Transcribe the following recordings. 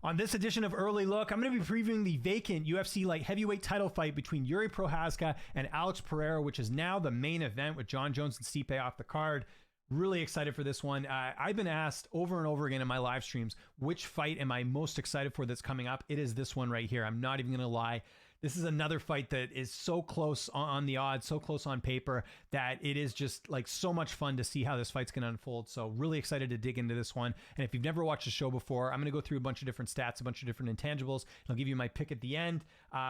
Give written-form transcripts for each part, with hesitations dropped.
On this edition of Early Look, I'm going to be previewing the vacant UFC light heavyweight title fight between Jiri Prochazka and Alex Pereira, which is now the main event with John Jones and Stipe off the card. Really excited for this one. I've been asked over and over again in my live streams, which fight am I most excited for that's coming up? It is this one right here. I'm not even going to lie. This is another fight that is so close on the odds, so close on paper, that it is just like so much fun to see how this fight's going to unfold. So really excited to dig into this one. And if you've never watched the show before, I'm going to go through a bunch of different stats, a bunch of different intangibles. I'll give you my pick at the end.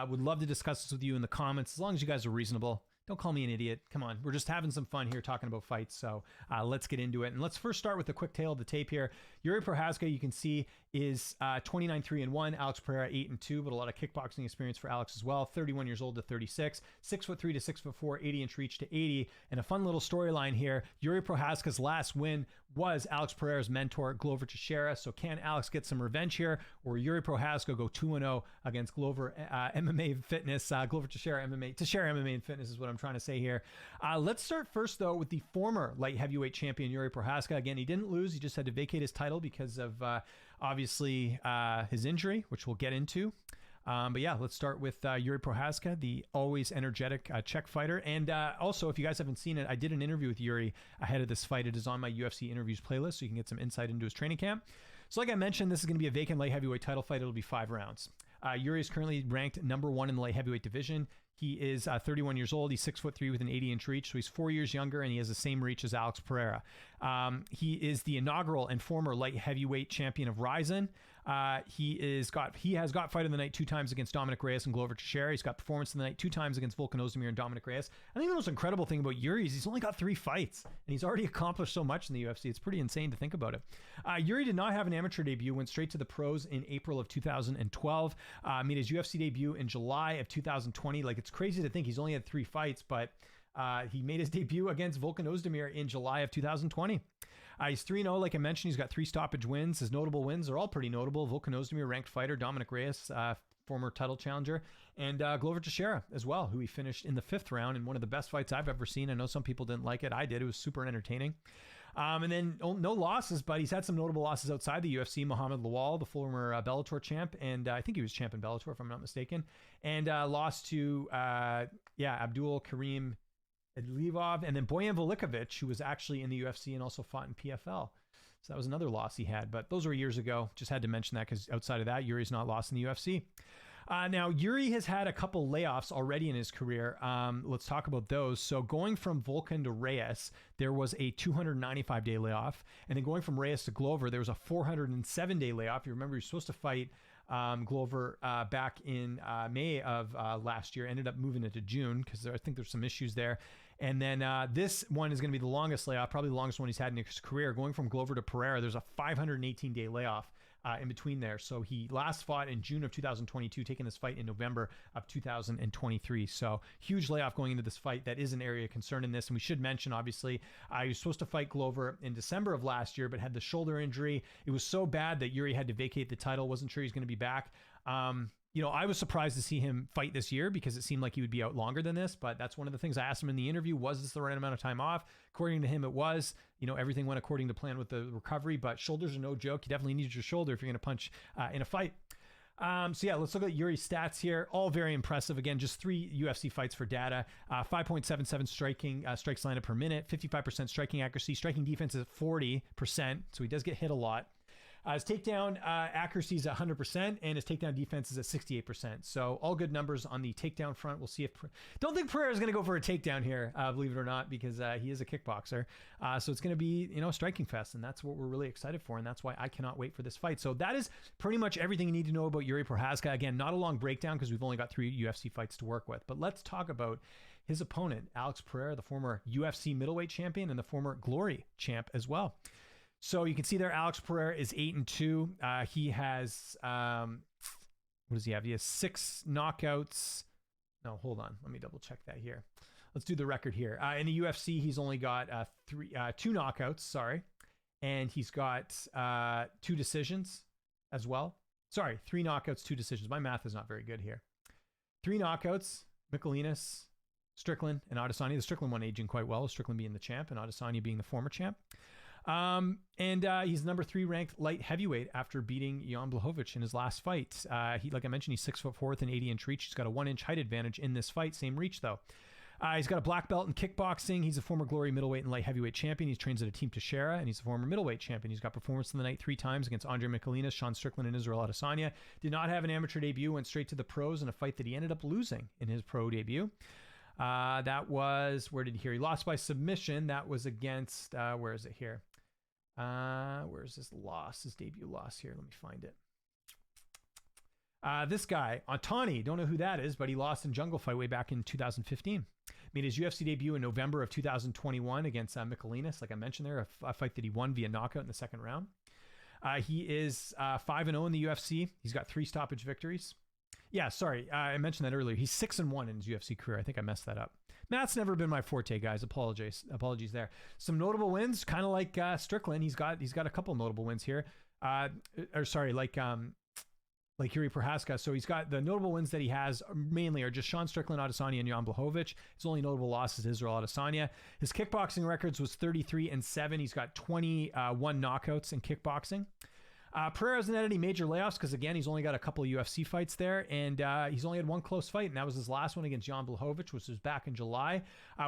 Would love to discuss this with you in the comments, as long as you guys are reasonable. Don't call me an idiot. Come on. We're just having some fun here talking about fights. So let's get into it. And let's first start with a quick tail of the tape here. Jiri Prochazka, you can see, is 29-3-1. Alex Pereira 8-2, but a lot of kickboxing experience for Alex as well. 31 years old to 36, 6'3" to 6'4", 80-inch reach to 80. And a fun little storyline here. Jiri Prochazka's last win was Alex Pereira's mentor, Glover Teixeira. So can Alex get some revenge here, or Jiri Prochazka go 2-0 against Glover MMA Fitness? Glover Teixeira MMA and Fitness is what I'm trying to say here. Let's start first, though, with the former light heavyweight champion, Jiri Prochazka. Again, he didn't lose. He just had to vacate his title because of, obviously, his injury, which we'll get into. But yeah, let's start with Jiri Prochazka, the always energetic Czech fighter. And also, if you guys haven't seen it, I did an interview with Jiri ahead of this fight. It is on my UFC interviews playlist, so you can get some insight into his training camp. So like I mentioned, this is going to be a vacant light heavyweight title fight. It'll be 5 rounds. Jiri is currently ranked number 1 in the light heavyweight division. He is 31 years old. He's 6'3" with an 80-inch reach, so he's 4 years younger, and he has the same reach as Alex Pereira. He is the inaugural and former light heavyweight champion of Ryzen. He has got fight of the night 2 times against Dominic Reyes and Glover Teixeira. He's got performance of the night 2 times against Volkan Ozdemir and Dominic Reyes. I think the most incredible thing about Jiri is he's only got 3 fights, and he's already accomplished so much in the UFC. It's pretty insane to think about it. Jiri did not have an amateur debut, went straight to the pros in April of 2012, made his UFC debut in July of 2020. Like, it's crazy to think he's only had 3 fights, but he made his debut against Volkan Ozdemir in July of 2020. He's 3-0, like I mentioned. He's got 3 stoppage wins. His notable wins are all pretty notable. Volkan Ozdemir, ranked fighter. Dominic Reyes, former title challenger. And Glover Teixeira as well, who he finished in the 5th round in one of the best fights I've ever seen. I know some people didn't like it. I did. It was super entertaining. And then no losses, but he's had some notable losses outside the UFC. Muhammad Lawal, the former Bellator champ, and I think he was champ in Bellator, if I'm not mistaken, and lost to Abdul Karim Edlivov, and then Bojan Velikovic, who was actually in the UFC and also fought in PFL. So that was another loss he had, but those were years ago. Just had to mention that because outside of that, Jiri's not lost in the UFC. Now, Jiri has had a couple layoffs already in his career. Let's talk about those. So going from Volkan to Reyes, there was a 295-day layoff. And then going from Reyes to Glover, there was a 407-day layoff. You remember, you're supposed to fight Glover back in May of last year. Ended up moving it to June because I think there's some issues there. And then this one is going to be the longest layoff, probably the longest one he's had in his career. Going from Glover to Pereira, there's a 518-day layoff in between there. So he last fought in June of 2022, taking this fight in November of 2023. So huge layoff going into this fight. That is an area of concern in this. And we should mention, obviously, he was supposed to fight Glover in December of last year, but had the shoulder injury. It was so bad that Jiri had to vacate the title. Wasn't sure he's going to be back. I was surprised to see him fight this year because it seemed like he would be out longer than this, but that's one of the things I asked him in the interview. Was this the right amount of time off? According to him, it was. Everything went according to plan with the recovery, but shoulders are no joke. You definitely need your shoulder if you're going to punch in a fight. So yeah, let's look at Jiri's stats here. All very impressive. Again, just 3 UFC fights for data. 5.77 striking strikes landed per minute, 55% striking accuracy. Striking defense is 40%, so he does get hit a lot. His takedown accuracy is 100%, and his takedown defense is at 68%. So all good numbers on the takedown front. We'll see if... Don't think Pereira is going to go for a takedown here, believe it or not, because he is a kickboxer. So it's going to be, a striking fest, and that's what we're really excited for, and that's why I cannot wait for this fight. So that is pretty much everything you need to know about Jiri Prochazka. Again, not a long breakdown because we've only got 3 UFC fights to work with. But let's talk about his opponent, Alex Pereira, the former UFC middleweight champion and the former Glory champ as well. So you can see there, Alex Pereira is 8-2. He has, what does he have? He has 6 knockouts. No, hold on. Let me double check that here. Let's do the record here. In the UFC, he's only got 2 knockouts, sorry. And he's got 2 decisions as well. Sorry, 3 knockouts, 2 decisions. My math is not very good here. 3 knockouts, Michelinas, Strickland, and Adesanya. The Strickland one aging quite well, Strickland being the champ and Adesanya being the former champ. And he's number 3 ranked light heavyweight after beating Jan Blachowicz in his last fight. Like I mentioned, he's 6'4" with an 80-inch reach. He's got a 1-inch height advantage in this fight. Same reach though. He's got a black belt in kickboxing. He's a former Glory middleweight and light heavyweight champion. He trains at a Team Teixeira, and he's a former middleweight champion. He's got performance of the night 3 times against Andre Michelinas, Sean Strickland, and Israel Adesanya. Did not have an amateur debut, went straight to the pros in a fight that he ended up losing in his pro debut. That was, where did he hear? He lost by submission. That was against, where is it here? Where's his loss? His debut loss here. Let me find it. This guy, Antoni, don't know who that is, but he lost in Jungle Fight way back in 2015. Made his UFC debut in November of 2021 against Michelinas, like I mentioned there, a fight that he won via knockout in the second round. He is 5-0 in the UFC. He's got 3 stoppage victories. Yeah, sorry, I mentioned that earlier. He's 6-1 in his UFC career. I think I messed that up. That's never been my forte, guys. Apologies there. Some notable wins, kind of like Strickland. He's got a couple notable wins here. Like Jiri Prochazka. So he's got the notable wins that he has mainly are just Sean Strickland, Adesanya, and Jan Blachowicz. His only notable loss is Israel Adesanya. His kickboxing records was 33-7. He's got 21 knockouts in kickboxing. Pereira hasn't had any major layoffs because, again, he's only got a couple of UFC fights there, and he's only had 1 close fight, and that was his last one against Jan Blachowicz, which was back in July.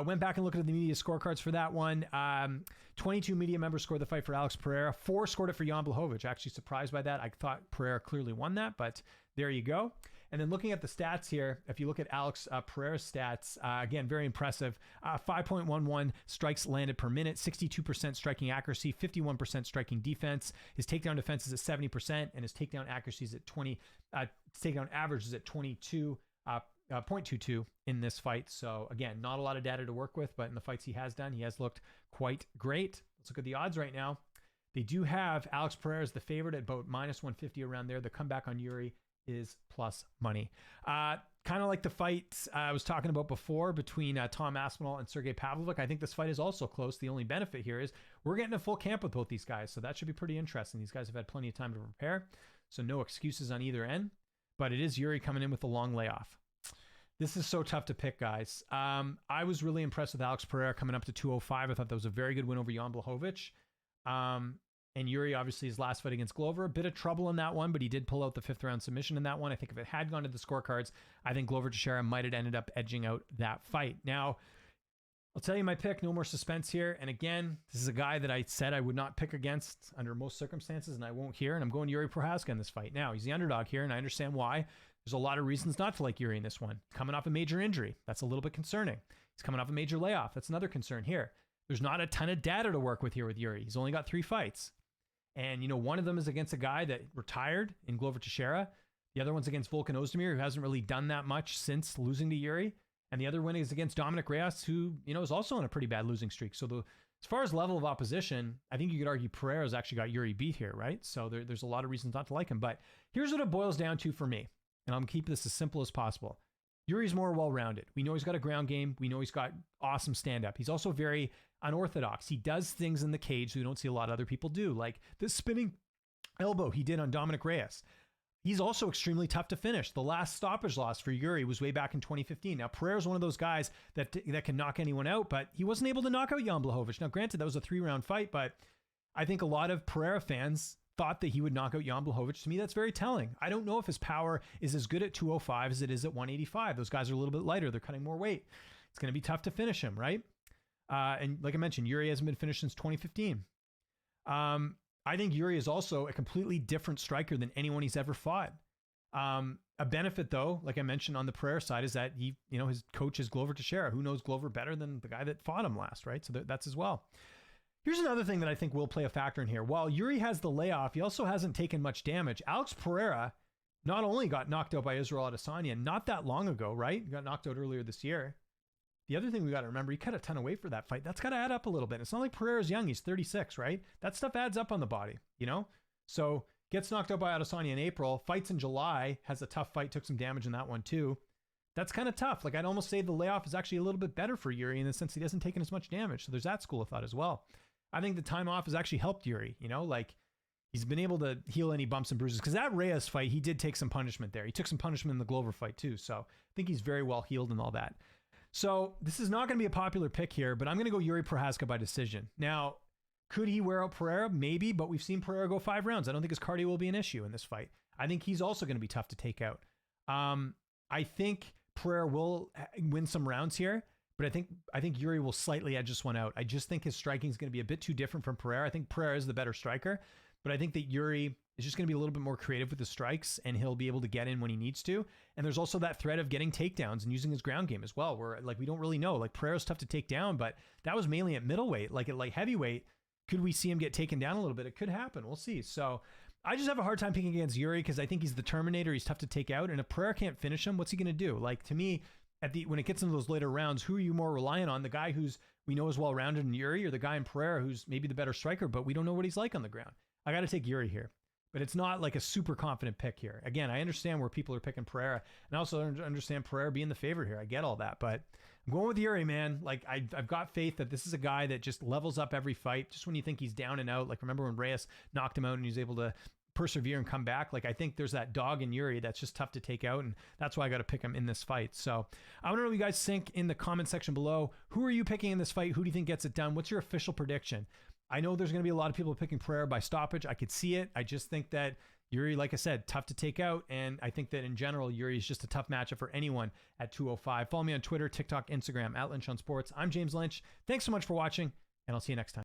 Went back and looked at the media scorecards for that one. 22 media members scored the fight for Alex Pereira. 4 scored it for Jan Blachowicz. Actually surprised by that. I thought Pereira clearly won that, but there you go. And then looking at the stats here, if you look at Alex Pereira's stats, again, very impressive. 5.11 strikes landed per minute, 62% striking accuracy, 51% striking defense. His takedown defense is at 70%, and his takedown accuracy is at takedown average is at 22.22 in this fight. So again, not a lot of data to work with, but in the fights he has done, he has looked quite great. Let's look at the odds right now. They do have Alex Pereira as the favorite at about -150 around there. The comeback on Jiri is plus money. Kind of like the fight I was talking about before between Tom Aspinall and Sergey Pavlovich. I think this fight is also close. The only benefit here is we're getting a full camp with both these guys, so that should be pretty interesting. These guys have had plenty of time to prepare, so no excuses on either end, but it is Jiri coming in with a long layoff. This is so tough to pick, guys. I was really impressed with Alex Pereira coming up to 205. I thought that was a very good win over Jan Blachowicz. And Jiri, obviously, his last fight against Glover, a bit of trouble in that one, but he did pull out the 5th round submission in that one. I think if it had gone to the scorecards, I think Glover Teixeira might have ended up edging out that fight. Now, I'll tell you my pick, no more suspense here. And again, this is a guy that I said I would not pick against under most circumstances, and I won't here. And I'm going Jiri Prochazka in this fight. Now, he's the underdog here, and I understand why. There's a lot of reasons not to like Jiri in this one. Coming off a major injury, that's a little bit concerning. He's coming off a major layoff. That's another concern here. There's not a ton of data to work with here with Jiri. He's only got 3 fights. And, one of them is against a guy that retired in Glover Teixeira. The other one's against Volkan Ozdemir, who hasn't really done that much since losing to Jiri. And the other one is against Dominic Reyes, who, is also on a pretty bad losing streak. So as far as level of opposition, I think you could argue Pereira's actually got Jiri beat here, right? So there's a lot of reasons not to like him. But here's what it boils down to for me. And I'm going to keep this as simple as possible. Jiri's more well-rounded. We know he's got a ground game. We know he's got awesome stand-up. He's also very unorthodox. He does things in the cage we don't see a lot of other people do, like the spinning elbow he did on Dominic Reyes. He's also extremely tough to finish. The last stoppage loss for Jiri was way back in 2015. Now, Pereira's one of those guys that can knock anyone out, but he wasn't able to knock out Jan Blachowicz. Now, granted, that was a 3-round fight, but I think a lot of Pereira fans thought that he would knock out Jan Blachowicz. To me, that's very telling. I don't know if his power is as good at 205 as it is at 185. Those guys are a little bit lighter. They're cutting more weight. It's going to be tough to finish him, right? And like I mentioned, Jiri hasn't been finished since 2015. I think Jiri is also a completely different striker than anyone he's ever fought. A benefit, though, like I mentioned on the Pereira side, is that his coach is Glover Teixeira. Who knows Glover better than the guy that fought him last, right? So that's as well. Here's another thing that I think will play a factor in here. While Jiri has the layoff, he also hasn't taken much damage. Alex Pereira not only got knocked out by Israel Adesanya not that long ago, right? He got knocked out earlier this year. The other thing we got to remember, he cut a ton of weight for that fight. That's got to add up a little bit. It's not like Pereira's young. He's 36, right? That stuff adds up on the body, So gets knocked out by Adesanya in April, fights in July, has a tough fight, took some damage in that one too. That's kind of tough. Like, I'd almost say the layoff is actually a little bit better for Jiri in the sense he hasn't taken as much damage. So there's that school of thought as well. I think the time off has actually helped Jiri, like he's been able to heal any bumps and bruises, because that Reyes fight, he did take some punishment there. He took some punishment in the Glover fight too. So I think he's very well healed and all that. So this is not going to be a popular pick here, but I'm going to go Jiri Prochazka by decision. Now, Could he wear out Pereira? Maybe, but we've seen Pereira go 5 rounds. I don't think his cardio will be an issue in this fight. I think he's also going to be tough to take out. I think Pereira will win some rounds here, but I think Jiri will slightly edge this one out. I just think his striking is going to be a bit too different from Pereira. I think Pereira is the better striker, but I think that Jiri is just going to be a little bit more creative with the strikes, and he'll be able to get in when he needs to. And there's also that threat of getting takedowns and using his ground game as well, where like we don't really know. Like Pereira's tough to take down, but that was mainly at middleweight. Like at light heavyweight, could we see him get taken down a little bit? It could happen. We'll see. So I just have a hard time picking against Jiri because I think he's the Terminator. He's tough to take out, and if Pereira can't finish him, what's he going to do? Like to me, when it gets into those later rounds, who are you more reliant on? The guy who's we know is well rounded in Jiri, or the guy in Pereira who's maybe the better striker, but we don't know what he's like on the ground? I got to take Jiri here. But it's not like a super confident pick here. Again, I understand where people are picking Pereira, and I also understand Pereira being the favorite here. I get all that, but I'm going with Jiri, man. Like I've got faith that this is a guy that just levels up every fight. Just when you think he's down and out, like remember when Reyes knocked him out and he was able to persevere and come back. Like I think there's that dog in Jiri that's just tough to take out, and that's why I got to pick him in this fight. So I want to know what you guys think in the comment section below. Who are you picking in this fight? Who do you think gets it done? What's your official prediction? I know there's going to be a lot of people picking Pereira by stoppage. I could see it. I just think that Jiri, like I said, tough to take out. And I think that in general, Jiri is just a tough matchup for anyone at 205. Follow me on Twitter, TikTok, Instagram, @Lynch on Sports. I'm James Lynch. Thanks so much for watching, and I'll see you next time.